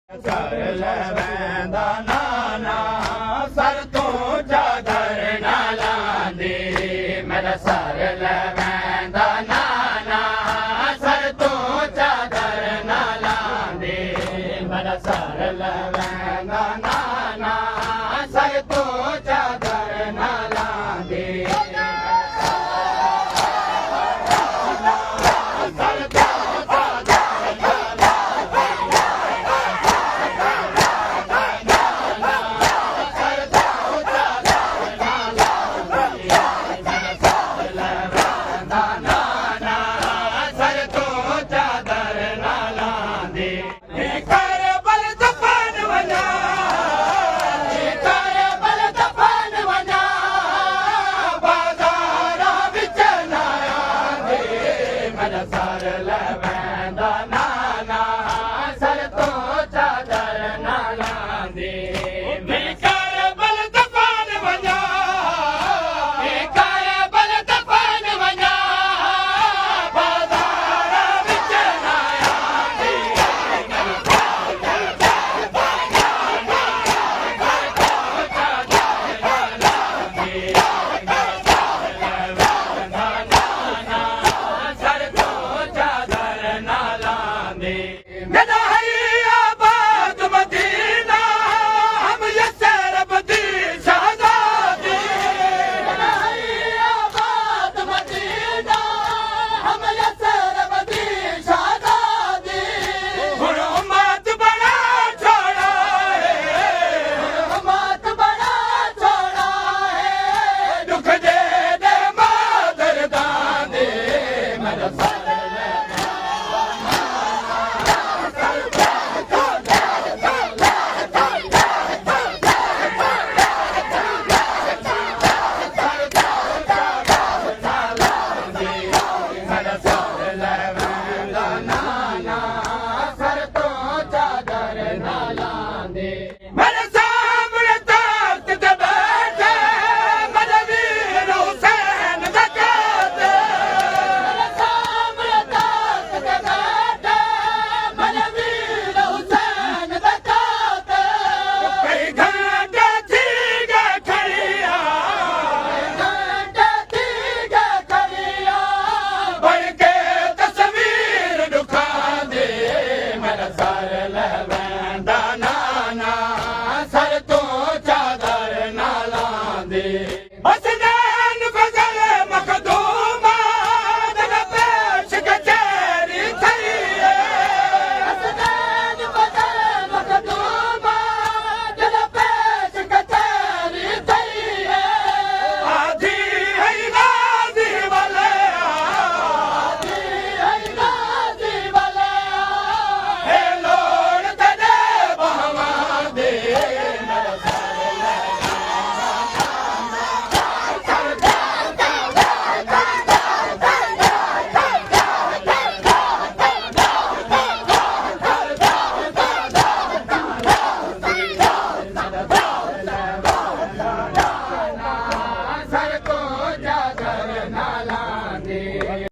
कर लवैंदा नाना सर तो चादर ना लांदे मेरा सर लवैंदा नाना सर तो चादर ना लांदे मेरा सर लवैंदा नाना सर तो चादर ना लांदे सर लवैंदा नाना सर तो चादर ना लांदे कर बल तफान वञा कर बल तफान वञा बाज़ार विच ना आंदे Yes.